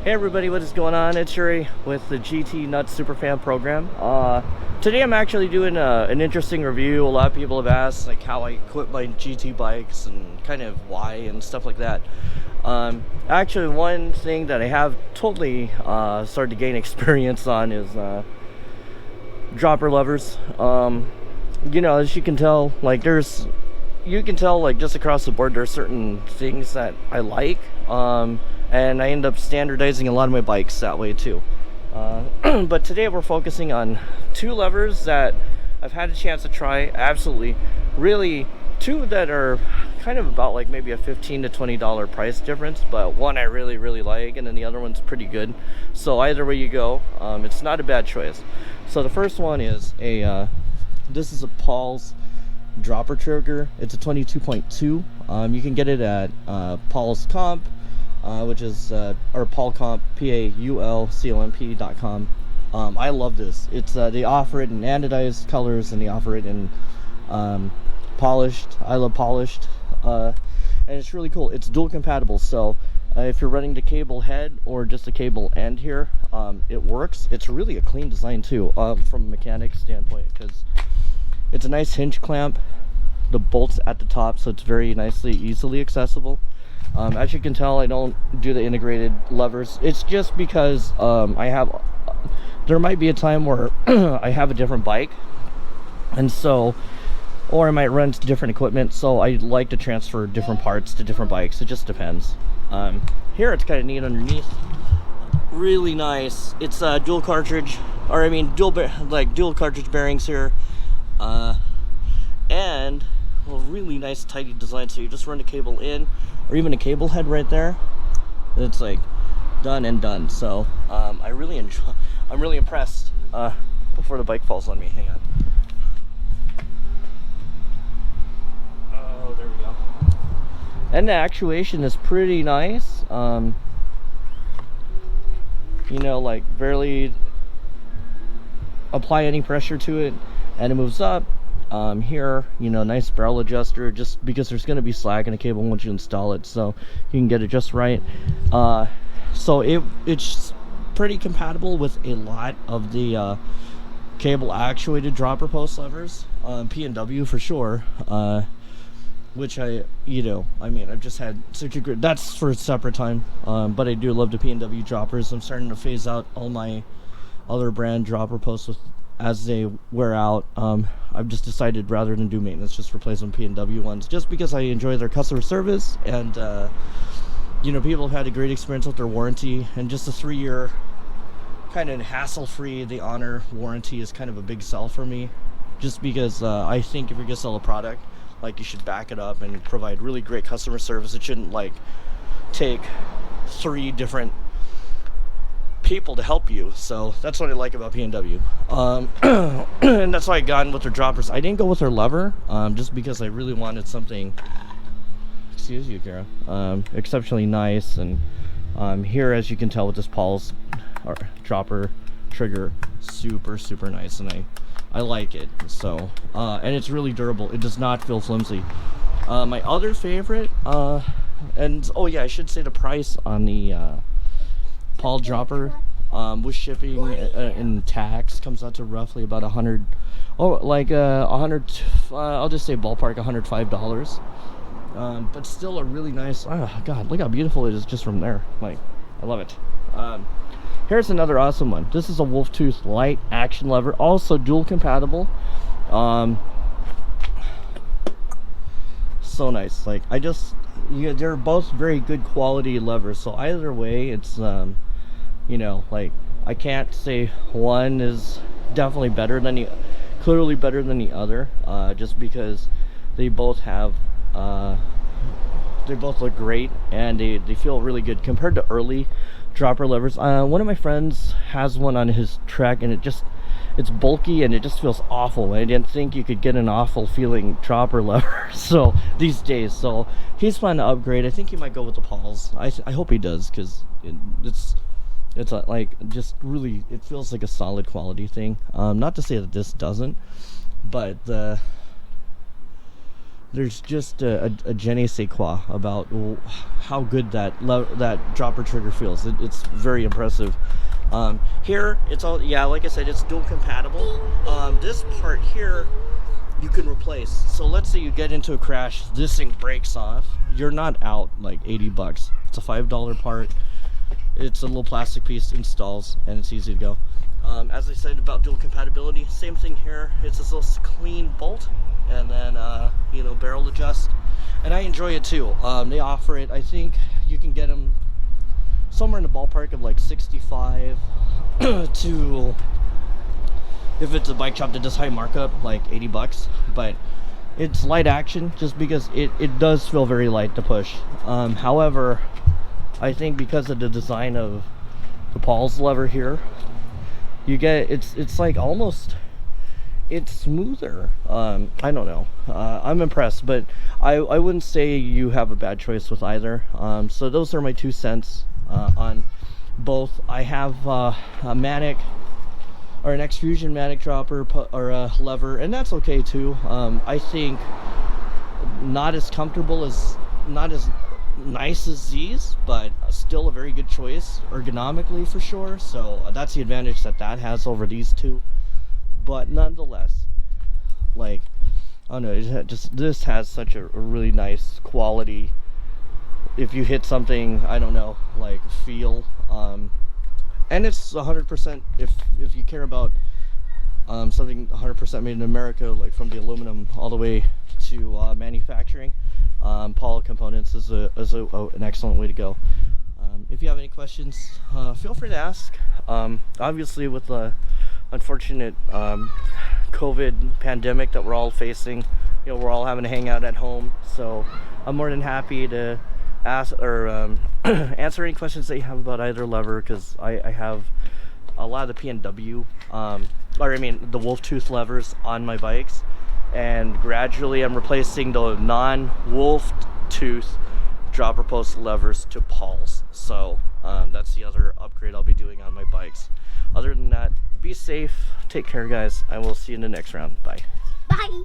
Hey everybody, what is going on? It's Yuri with the GT Nuts Superfan program. Today I'm actually doing an interesting review. A lot of people have asked like how I equip my GT bikes and kind of why and stuff like that. Actually, one thing that I have totally started to gain experience on is dropper levers. As you can tell, like just across the board there's certain things that I like. And I end up standardizing a lot of my bikes that way too. But today we're focusing on two levers that I've had a chance to try. Absolutely, really, two that are kind of about like maybe a $15 to $20 price difference, but one I really like, and then the other one's pretty good. So either way you go, it's not a bad choice. So the first one is this is a Paul's dropper trigger. It's a 22.2. You can get it at Paul's Comp, which is or Paulcomp, PAULCOMP.com. I love this. It's they offer it in anodized colors and they offer it in polished. I love polished, and it's really cool. It's dual compatible, so if you're running the cable head or just the cable end here, it works. It's really a clean design too, from a mechanic standpoint, because it's a nice hinge clamp. The bolts at the top, so it's very easily accessible. As you can tell, I don't do the integrated levers. It's just because there might be a time where I have a different bike, and so, or I might run different equipment, so I like to transfer different parts to different bikes. It just depends. Here it's kind of neat underneath. Really nice. It's dual cartridge, or I mean dual cartridge bearings here, and a really nice tidy design. So you just run the cable in, or even a cable head right there. It's like done and done. So I'm really impressed. Before the bike falls on me, hang on. Oh, there we go. And the actuation is pretty nice. Like barely apply any pressure to it, and it moves up. Here, nice barrel adjuster, just because there's going to be slack in the cable once you install it, so you can get it just right. So it's pretty compatible with a lot of the cable actuated dropper post levers, P&W for sure, which I've just had such a great, that's for a separate time, but I do love the P&W droppers. I'm starting to phase out all my other brand dropper posts as they wear out. I've just decided, rather than do maintenance, just replace them P&W ones, just because I enjoy their customer service, and people have had a great experience with their warranty, and just a 3-year kind of hassle-free, the honor warranty is kind of a big sell for me, just because I think if you're gonna sell a product, like, you should back it up and provide really great customer service. It shouldn't like take 3 different people to help you. So that's what I like about P&W, and that's why I got in with their droppers. I didn't go with their lever, just because I really wanted something, excuse you, Kara, exceptionally nice. And here, as you can tell with this Paul's dropper trigger, super nice, and I like it. So and it's really durable. It does not feel flimsy. My other favorite, and oh yeah, I should say the price on the Paul dropper, with shipping and tax, comes out to roughly about $100. I'll just say ballpark $105. But still a really nice. Oh God, look how beautiful it is just from there. Like, I love it. Here's another awesome one. This is a Wolf Tooth light action lever, also dual compatible. So nice. Like, they're both very good quality levers. So either way, it's like, I can't say one is definitely clearly better than the other, just because they both have they both look great, and they feel really good compared to early dropper levers. One of my friends has one on his Trek, and it's bulky and it just feels awful. I didn't think you could get an awful feeling dropper lever so these days. So he's planning to upgrade. I think he might go with the Pauls. I hope he does, because it's like, just really, it feels like a solid quality thing. Not to say that this doesn't, but there's just a je ne sais quoi about how good that dropper trigger feels. It's very impressive. Here it's all, yeah, like I said, it's dual compatible. This part here you can replace. So let's say you get into a crash, this thing breaks off, you're not out like 80 bucks. It's a $5 part. It's a little plastic piece, installs, and it's easy to go. As I said about dual compatibility, same thing here. It's this little clean bolt, and then you know, barrel adjust, and I enjoy it too. They offer it, I think you can get them somewhere in the ballpark of like 65 to, if it's a bike shop that does high markup, like 80 bucks. But it's light action just because it does feel very light to push. However, I think because of the design of the Paul's lever here, you get, it's like almost, it's smoother. I don't know. I'm impressed, but I wouldn't say you have a bad choice with either. So those are my 2 cents on both. I have a Manic, or an X-Fusion Manic dropper or a lever, and that's okay too. I think not as comfortable as, not as nice as these, but still a very good choice ergonomically for sure. So that's the advantage that has over these two. But nonetheless, like, I don't know, this has such a really nice quality. If you hit something, I don't know, like feel, and it's 100%. If you care about something 100% made in America, like from the aluminum all the way to manufacturing, Paul Components is an excellent way to go. If you have any questions, feel free to ask. Obviously, with the unfortunate COVID pandemic that we're all facing, you know, we're all having to hang out at home. So I'm more than happy to ask or answer any questions that you have about either lever, because I have a lot of the P&W, or I mean the wolf tooth levers on my bikes, and gradually I'm replacing the non-wolf tooth dropper post levers to Paul's. So that's the other upgrade I'll be doing on my bikes. Other than that, be safe, take care guys, I will see you in the next round. Bye. Bye.